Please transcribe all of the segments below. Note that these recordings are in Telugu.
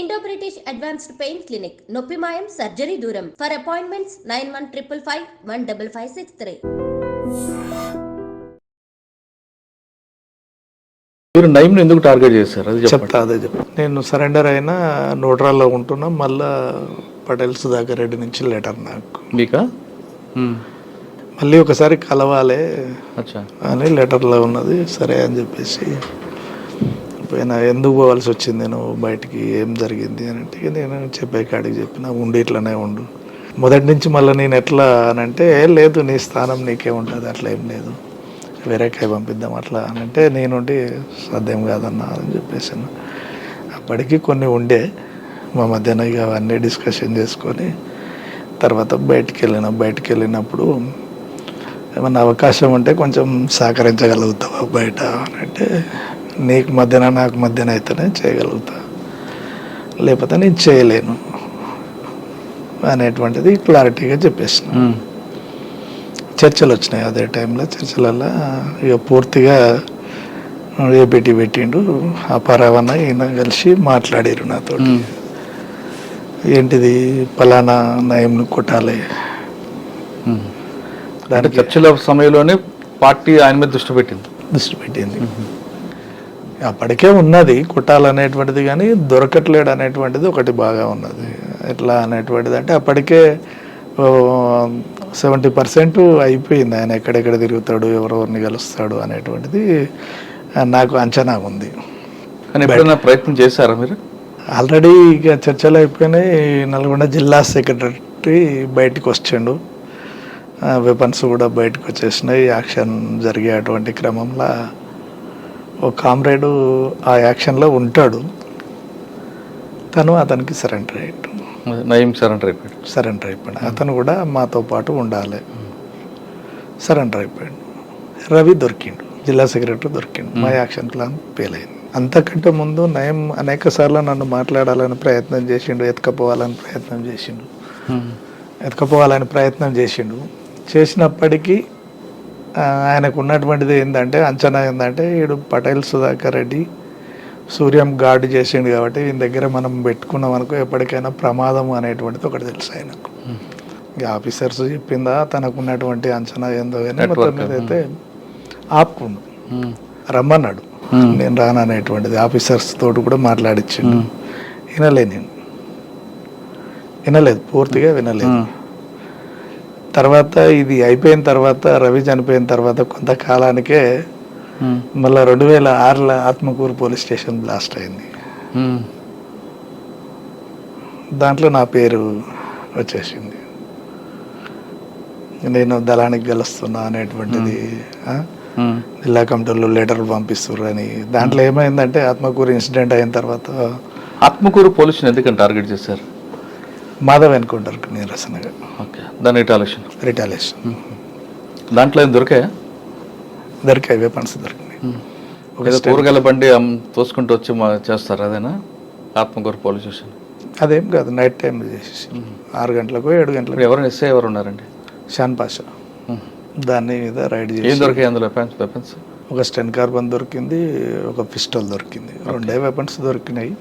Indo British advanced pain clinic నొప్పి మాయం సర్జరీ దూరం ఫర్ అపాయింట్మెంట్స్ 9155515563. మీరు నైమ్ని ఎందుకు టార్గెట్ చేశారు అది చెప్తా. అదే చెప్తా. నేను సరెండర్ అయినా నోట్రాల్లో ఉంటున్నా. మళ్ళా పటేల్ సుధాకర్ రెడ్డి నుంచి లెటర్ నాకు మీకా మళ్ళీ ఒకసారి కలవాలి అచ్చా అని లెటర్లో ఉన్నది. సరే అని చెప్పేసి పోయినా. ఎందుకు పోవాల్సి వచ్చింది నువ్వు బయటికి, ఏం జరిగింది అని అంటే నేను చెప్పే కాడికి చెప్పిన, ఉండి ఇట్లనే ఉండు. మొదటి నుంచి మళ్ళీ నేను ఎట్లా అని అంటే లేదు నీ స్థానం నీకే ఉంటుంది, అట్లా ఏం లేదు, వేరే కాయ పంపిద్దాం అట్లా అని అంటే నేనుండి సాధ్యం కాదన్నా అని చెప్పేసాను. అప్పటికి కొన్ని ఉండే మా మధ్యన, ఇక అవన్నీ డిస్కషన్ చేసుకొని తర్వాత బయటికి వెళ్ళినప్పుడు ఏమన్నా అవకాశం ఉంటే కొంచెం సహకరించగలుగుతావా బయట అని అంటే, నీకు మధ్యన నాకు మధ్యన అయితేనే చేయగలుగుతా, లేకపోతే నేను చేయలేను అనేటువంటిది క్లారిటీగా చెప్పేసిన. చర్చలు వచ్చినాయి అదే టైంలో. చర్చలలో ఇక పూర్తిగా ఏపీటీ పెట్టిండు, అపారవన్న ఈయన కలిసి మాట్లాడారు నాతో. ఏంటిది పలానా నయంను కొట్టాలి. దాంట్లో చర్చల సమయంలోనే పార్టీ ఆయన మీద దృష్టి పెట్టింది. అప్పటికే ఉన్నది కొట్టాలనేటువంటిది, కానీ దొరకట్లేడు అనేటువంటిది ఒకటి బాగా ఉన్నది. ఎట్లా అనేటువంటిది అంటే అప్పటికే 70% అయిపోయింది. ఆయన ఎక్కడెక్కడ తిరుగుతాడు, ఎవరెవరిని కలుస్తాడు అనేటువంటిది నాకు అంచనా ఉంది. కానీ ఎప్పుడైనా ప్రయత్నం చేశారా మీరు? ఆల్రెడీ ఇక చర్చలు అయిపోయినాయి. నల్గొండ జిల్లా సెక్రటరీ బయటకు వచ్చిండు, వెపన్స్ కూడా బయటకు వచ్చేసినాయి. యాక్షన్ జరిగే అటువంటి క్రమంలో ఒక కామ్రేడు ఆ యాక్షన్లో ఉంటాడు, తను అతనికి సరెండర్ అయ్యాడు. నయం సరెండర్ అయిపోయాడు. అతను కూడా మాతో పాటు ఉండాలి, సరెండర్ అయిపోయాడు. రవి దొరికిండు, జిల్లా సెక్రటరీ దొరికిండు. మా యాక్షన్ ప్లాన్ ఫెయిల్ అయింది. అంతకంటే ముందు నయం అనేక సార్లు నన్ను మాట్లాడాలని ప్రయత్నం చేసిండు, ఎత్తుకపోవాలని ప్రయత్నం చేసిండు. చేసినప్పటికీ ఆయనకు ఉన్నటువంటిది ఏంటంటే, అంచనా ఏంటంటే, వీడు పటేల్ సుధాకర్ రెడ్డి సూర్యం గార్డు చేసిండు కాబట్టి ఈయన దగ్గర మనం పెట్టుకున్నాం అనుకో ఎప్పటికైనా ప్రమాదం అనేటువంటిది ఒకటి తెలుసు ఆయనకు. ఇక ఆఫీసర్స్ చెప్పిందా తనకు ఉన్నటువంటి అంచనా ఏందో కానీ మొత్తం మీద అయితే ఆపుకుండు, రమ్మన్నాడు. నేను రాననేటువంటిది ఆఫీసర్స్ తోటి కూడా మాట్లాడిచ్చిండు. వినలేదు, పూర్తిగా వినలేదు. తర్వాత ఇది అయిపోయిన తర్వాత, రవి చనిపోయిన తర్వాత కొంతకాలానికే మళ్ళీ 2006లో ఆత్మకూరు పోలీస్ స్టేషన్ బ్లాస్ట్ అయింది. దాంట్లో నా పేరు వచ్చేసింది, నేను దళానికి గెలుస్తున్నా అనేటువంటిది. జిల్లా కమిటీలో లెటర్లు పంపిస్తుర్రు అని. దాంట్లో ఏమైందంటే ఆత్మకూరు ఇన్సిడెంట్ అయిన తర్వాత ఆత్మకూరు పోలీసుని ఎందుకని టార్గెట్ చేశారు? మాధవ్ ఎన్కౌంటర్ నిరసనగా. ఓకే, దాని రిటాలియేషన్. దాంట్లో ఏం దొరికాయి, వెపన్స్ దొరికినాయి. కూరగాయల బండి తోసుకుంటూ వచ్చి చేస్తారు, అదేనా ఆత్మకూరు పోలీస్ స్టేషన్? అదేం కాదు, నైట్ టైం చేసేసి 6 గంటలకు 7 గంటలకు. ఎవరు ఉన్నారండి? షాన్ పాషా. దాని మీద రైడ్ చేసి ఏం దొరికాయి అందులో? వెపన్స్ ఒక స్టెన్ కార్బన్ దొరికింది, ఒక పిస్టల్ దొరికింది, 2 వెపన్స్ దొరికినాయి.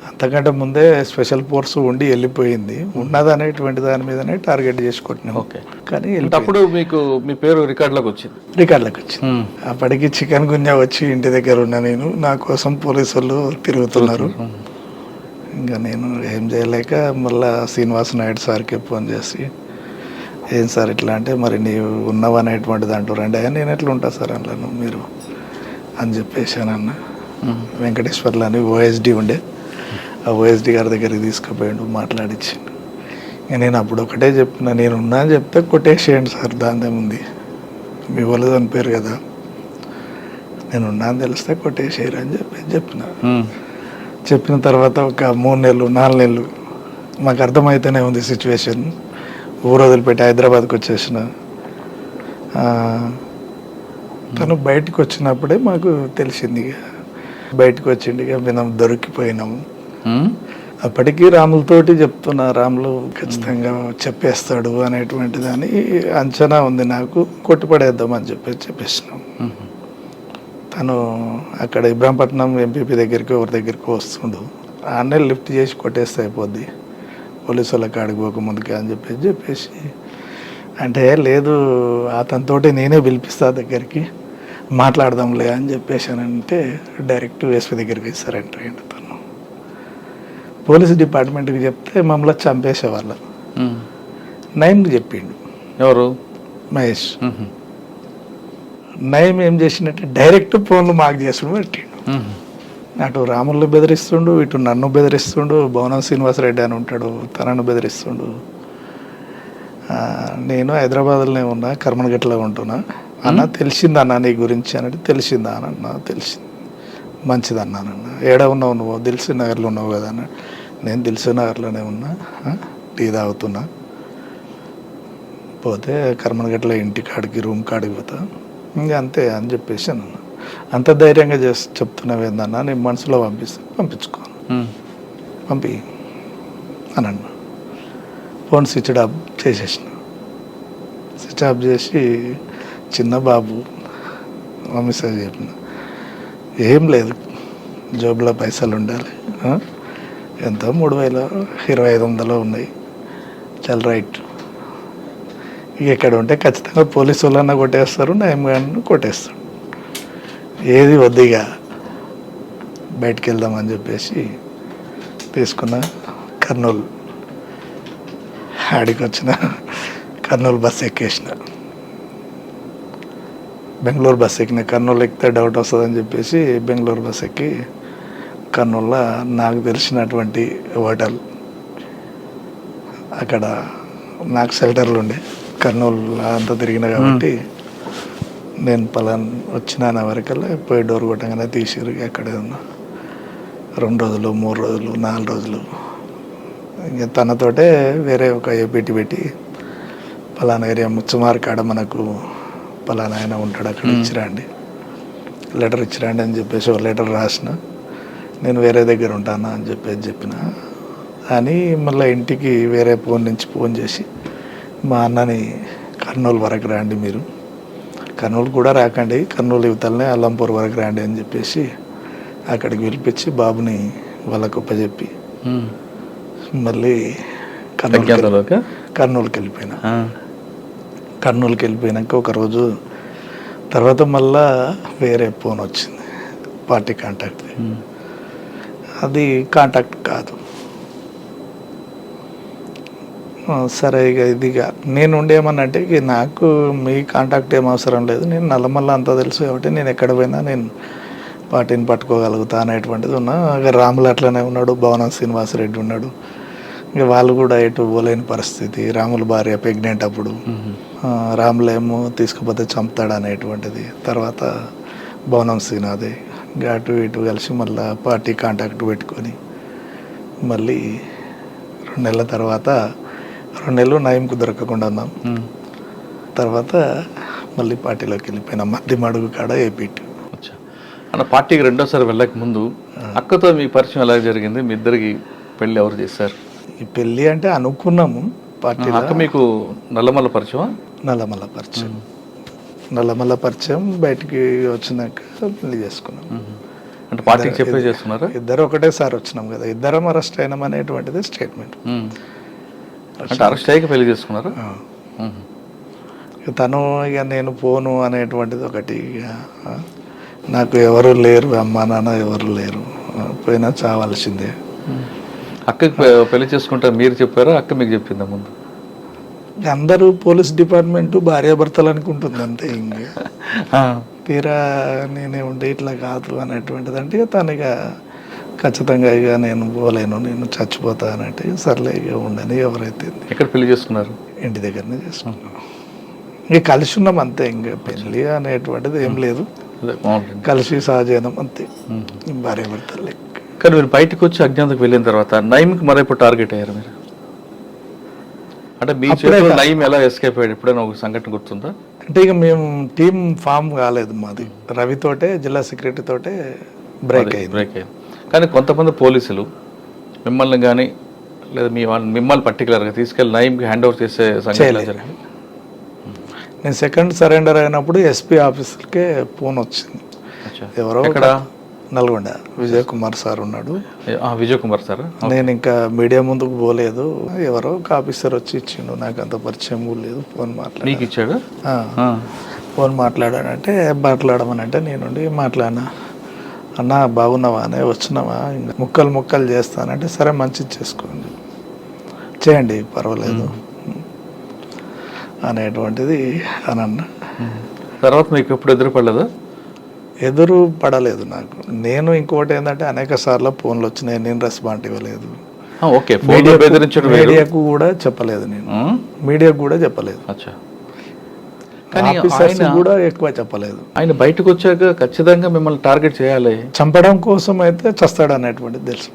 అంతకంటే ముందే స్పెషల్ ఫోర్స్ ఉండి వెళ్ళిపోయింది. ఉన్నది అనేటువంటి దాని మీదనే టార్గెట్ చేసి కొట్టినాం. ఓకే, కానీ అప్పుడు మీకు మీ పేరు రికార్డులోకి వచ్చింది. అప్పటికి చికెన్ గున్యా వచ్చి ఇంటి దగ్గర ఉన్నా నేను, నా కోసం పోలీసు వాళ్ళు తిరుగుతున్నారు. ఇంకా నేను ఏం చేయలేక మళ్ళా శ్రీనివాస్ నాయుడు సార్కి ఫోన్ చేసి, ఏం సార్ ఇట్లా అంటే, మరి నీవు ఉన్నావు అనేటువంటిది అంటారండి. నేను ఎట్లా ఉంటా సార్ అందులో మీరు అని చెప్పేసానన్న. వెంకటేశ్వర్లు అని ఓఎస్డి ఉండే, ఆ ఓఎస్డి గారి దగ్గరికి తీసుకుపోయాడు, మాట్లాడించిండు. నేను అప్పుడు ఒకటే చెప్పిన, నేను ఉన్నా అని చెప్తే కొట్టేసేయండి సార్, దానిదేముంది, మీ వాళ్ళు చనిపోయారు కదా, నేను ఉన్నా అని తెలిస్తే కొట్టేసేయరు అని చెప్పిన తర్వాత ఒక 3 నెలలు 4 నెలలు మాకు అర్థమైతేనే ఉంది సిచ్యువేషన్. ఊరు వదిలిపెట్టి హైదరాబాద్కి వచ్చేసిన. తను బయటకు వచ్చినప్పుడే మాకు తెలిసింది, బయటకు వచ్చింది. ఇక మేము దొరికిపోయినాము. అప్పటికీ రాములతోటి చెప్తున్నా, రాములు ఖచ్చితంగా చెప్పేస్తాడు అనేటువంటి దాని అంచనా ఉంది నాకు, కొట్టిపడేద్దామని చెప్పేసినాం. తను అక్కడ ఇబ్రాహీంపట్నం ఎంపీపీ దగ్గరికి ఎవరి దగ్గరికి వస్తుండు. ఆడనే లిఫ్ట్ చేసి కొట్టేస్తే అయిపోద్ది, పోలీసు వాళ్ళకి కాడికి పోక ముందుకే అని చెప్పేసి అంటే లేదు అతనితోటి నేనే పిలిపిస్తా దగ్గరికి మాట్లాడదాంలే అని చెప్పేసానంటే డైరెక్ట్ ఎస్పీ దగ్గరికి సరెండర్ అయ్యింది తను. పోలీస్ డిపార్ట్మెంట్కి చెప్తే మమ్మల్ని చంపేసేవాళ్ళు. నయంకి చెప్పిండు ఎవరు? మహేష్. నయం ఏం చేసిందంటే డైరెక్ట్ ఫోన్లు మాకు చేసుకుని పెట్టిండు. అటు రాములు బెదిరిస్తుండు, ఇటు నన్ను బెదిరిస్తుండు, భవనం శ్రీనివాసరెడ్డి అని ఉంటాడు తనను బెదిరిస్తుండు. నేను హైదరాబాద్లోనే ఉన్నా, కర్మనగట్లో ఉంటున్నా. అన్న తెలిసిందన్నా నీ గురించి అని తెలిసిందా అన్న, తెలిసింది, మంచిదన్నానన్న. ఏడ ఉన్నావు నువ్వు? దిల్సుఖ్ నగర్లో ఉన్నావు కదా అన్న. నేను దిల్సుఖ్ నగర్లోనే ఉన్నా, టీ తాగుతున్నా, పోతే కర్మనగట్లో ఇంటి కాడికి రూమ్ కాడికి పోతా, ఇంకా అంతే అని చెప్పేసి అన్న. అంత ధైర్యంగా చెప్తున్నావు ఏందన్నా, నేను మనసులో పంపించుకో, పంపి అని అన్న. ఫోన్ స్విచ్ ఆఫ్ చేసేసిన. స్విచ్ ఆఫ్ చేసి చిన్న బాబు మెసేజ్ చెప్పిన, ఏం లేదు జోబులో పైసలు ఉండాలి, ఎంతో 3,000-2,500 ఉన్నాయి, చాలా రైట్. ఇక ఎక్కడ ఉంటే ఖచ్చితంగా పోలీసు వాళ్ళన్నా కొట్టేస్తారు, నయం గారిని కొట్టేస్తాడు, ఏది వద్దిగా బయటికి వెళ్దామని చెప్పేసి తీసుకున్న. కర్నూలు ఆడికి వచ్చిన, కర్నూలు బస్సు ఎక్కేసిన. బెంగళూరు బస్సు ఎక్కిన. కర్నూలు ఎక్కితే డౌట్ వస్తుందని చెప్పేసి బెంగళూరు బస్సు ఎక్కి కర్నూలులో నాకు తెలిసినటువంటి హోటల్, అక్కడ నాకు షెల్టర్లు ఉండే, కర్నూలు అంతా తిరిగిన కాబట్టి నేను వచ్చిన వరకల్లా పోయి డోర్ కొట్టగానే తీసిరు. అక్కడే ఉన్నా 2 రోజులు, 3 రోజులు, 4 రోజులు. ఇంకా తనతోటే వేరే ఒక ఏపీటీ పెట్టి పలానా ఏరియా ముచ్చమార్ కాడ మనకు పలానా ఆయన ఉంటాడు, అక్కడ ఇచ్చిరండి, లెటర్ ఇచ్చిరండి అని చెప్పేసి ఒక లెటర్ రాసిన. నేను వేరే దగ్గర ఉంటానా అని చెప్పిన. అని మళ్ళీ ఇంటికి వేరే ఫోన్ నుంచి ఫోన్ చేసి మా అన్నని కర్నూలు వరకు రండి, మీరు కర్నూలు కూడా రాకండి, కర్నూలు యువతలనే అల్లంపూర్ వరకు రండి అని చెప్పేసి అక్కడికి పిలిపించి బాబుని వాళ్ళకు ఒప్పచెప్పి మళ్ళీ కర్నూలుకి వెళ్ళిపోయినా. కర్నూలుకి వెళ్ళిపోయినాక ఒకరోజు తర్వాత మళ్ళా వేరే ఫోన్ వచ్చింది, పార్టీ కాంటాక్ట్. అది కాంటాక్ట్ కాదు. సరే ఇక ఇదిగా నేను ఉండేమన్నంటే ఇక నాకు మీ కాంటాక్ట్ ఏం అవసరం లేదు, నేను నల్లమల్ల అంతా తెలుసు కాబట్టి నేను ఎక్కడ పోయినా నేను పార్టీని పట్టుకోగలుగుతా అనేటువంటిది ఉన్నా. ఇక రాములు అట్లనే ఉన్నాడు, భవనం శ్రీనివాసరెడ్డి ఉన్నాడు, ఇక వాళ్ళు కూడా ఎటు పోలేని పరిస్థితి. రాముల భార్య ప్రెగ్నెంట్ అప్పుడు, రాములేమో తీసుకుపోతే చంపుతాడు అనేటువంటిది. తర్వాత భవనం శ్రీనాథ్ ఇంకా అటు ఇటు కలిసి మళ్ళీ పార్టీ కాంటాక్ట్ పెట్టుకొని మళ్ళీ 2 నెలల తర్వాత 2 నెలలు నయంకు దొరకకుండా ఉన్నాం. తర్వాత మళ్ళీ పార్టీలోకి వెళ్ళిపోయినాం, మధ్య అడుగు కాడ ఏపీటీ. అన్న పార్టీకి రెండోసారి వెళ్ళక ముందు అక్కతో మీ పరిచయం ఎలా జరిగింది? మీ ఇద్దరికి పెళ్ళి ఎవరు చేశారు? ఈ పెళ్ళి అంటే అనుకున్నాము పార్టీ. అక్క మీకు నల్లమల్ల పరిచయం? నల్లమల్ల పరిచయం. నల్లమల్ల పరిచయం బయటికి వచ్చినాక పెళ్లి చేసుకున్నాం. అంటే పార్టీకి చెప్పే చేసుకున్నారా? ఇద్దరు ఒకటేసారి వచ్చినాం కదా, ఇద్దరం అరెస్ట్ అయినాం అనేటువంటిది స్టేట్మెంట్. అంటే అరెస్ట్ అయ్యాక పెళ్లి చేసుకున్నారా? తను ఇక నేను పోను అనేటువంటిది ఒకటి. నాకు ఎవరు లేరు, అమ్మా నాన్న ఎవరు లేరు, పోయినా చావాల్సిందే. అక్కకి పెళ్లి చేసుకుంటే మీరు చెప్పారా, అక్క మీకు చెప్పిందా ముందు? అందరూ పోలీస్ డిపార్ట్మెంట్ భార్యాభర్తలు అనుకుంటుంది అంతే. ఇంకా తీరా నేనే ఉండే ఇట్లా కాదు అనేటువంటిది అంటే ఇక తను ఇక ఖచ్చితంగా ఇక నేను పోలేను, నేను చచ్చిపోతా అన్నట్టు సర్లే ఇక ఉండని. ఎవరైతే ఎక్కడ పెళ్లి చేసుకున్నారు? ఇంటి దగ్గరనే చేసుకున్నాం. ఇక కలిసి ఉన్నాం అంతే, ఇంకా పెళ్ళి అనేటువంటిది ఏం లేదు, కలిసి సహజీవనం అంతే, భార్యాభర్తలు. కానీ మీరు బయటకు వచ్చి అజ్ఞాతకు వెళ్ళిన తర్వాత నయంకి మరెప్పుడు టార్గెట్ అయ్యారు మీరు? అంటే మీ చేతిలో నయం ఎలా ఎస్కేప్ అయ్యాడు? ఎప్పుడైనా ఒక సంఘటన గుర్తుందా? అంటే ఇక మేము టీం ఫామ్ కాలేదు మాది, రవితోటే జిల్లా సెక్రటరీ తోటే బ్రేక్ అయింది. కానీ కొంతమంది పోలీసులు మిమ్మల్ని కానీ లేదా మిమ్మల్ని పర్టికులర్గా తీసుకెళ్ళి నయంకి హ్యాండ్ ఓవర్ చేసే సంఘటన. నేను సెకండ్ సరెండర్ అయినప్పుడు ఎస్పీ ఆఫీసర్కే ఫోన్ వచ్చింది, ఎవరో నల్గొండ విజయ్ కుమార్ సార్ ఉన్నాడు. విజయ్ కుమార్ సార్. నేను ఇంకా మీడియా ముందుకు పోలేదు. ఎవరో ఒక ఆఫీసర్ వచ్చి ఇచ్చిండు, నాకు అంత పరిచయం కూడా లేదు. ఫోన్ మీకు ఇచ్చాడు? ఫోన్ మాట్లాడానంటే మాట్లాడమనంటే నేనుండి మాట్లాడినా. అన్న బాగున్నావా అనే వచ్చినావా, ఇంకా ముక్కలు చేస్తానంటే సరే మంచిది చేసుకోండి, చేయండి పర్వాలేదు అనేటువంటిది అని అన్న. తర్వాత మీకు ఎప్పుడు ఎదురుపడలేదా? ఎదురు పడలేదు నాకు. నేను ఇంకోటి ఏంటంటే అనేక సార్లు ఫోన్లు వచ్చినాయి, నేను రెస్పాండ్ ఇవ్వలేదు. మీడియాకు కూడా చెప్పలేదు, నేను మీడియాకు కూడా చెప్పలేదు, కూడా ఎక్కువ చెప్పలేదు. ఆయన బయటకు వచ్చాక ఖచ్చితంగా మిమ్మల్ని టార్గెట్ చేయాలి, చంపడం కోసం అయితే చస్తాడు అనేటువంటిది తెలుసు.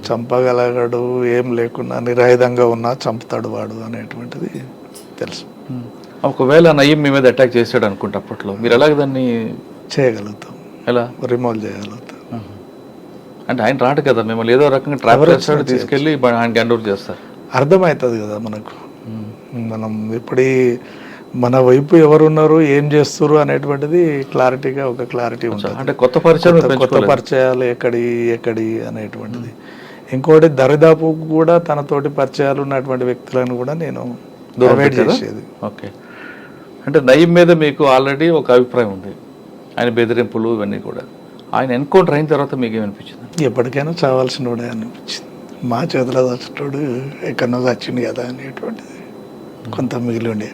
చంపగలగడు, ఏం లేకున్నా నిరాయుధంగా ఉన్నా చంపుతాడు వాడు అనేటువంటిది తెలుసు. ఒకవేళ నయీం మీ మీద అటాక్ చేశాడు అనుకుంటే అప్పట్లో మీరు ఎలాగ దాన్ని చేయగలుగుతాం? ఎలా రిమూవ్ చేయగలుగుతాం? అంటే ఆయన రాడు కదా, మిమ్మల్ని ఏదో రకంగా ట్రాప్ చేస్తాడు, తీసుకెళ్ళి ఆయన హ్యాండ్ ఓవర్ చేస్తారు. అర్థమవుతుంది కదా మనకు. మనం ఇప్పుడు మన వైపు ఎవరున్నారు, ఏం చేస్తారు అనేటువంటిది క్లారిటీగా ఒక క్లారిటీ ఉంటుంది. అంటే కొత్త పరిచయాలు ఎక్కడి అనేటువంటిది. ఇంకోటి దరిదాపు కూడా తనతోటి పరిచయాలు ఉన్నటువంటి వ్యక్తులను కూడా నేను అవాయిడ్ చేసేది. ఓకే. అంటే నయీం మీద మీకు ఆల్రెడీ ఒక అభిప్రాయం ఉంది, ఆయన బెదిరింపులు ఇవన్నీ కూడా. ఆయన ఎన్కౌంటర్ అయిన తర్వాత మీకు ఏమనిపించింది? ఎప్పటికైనా చావాల్సిన వాడే అనిపించింది. మా చేతిలో చచ్చినోడు ఎక్కడో చచ్చింది కదా అనేటువంటిది కొంత మిగిలి ఉండే.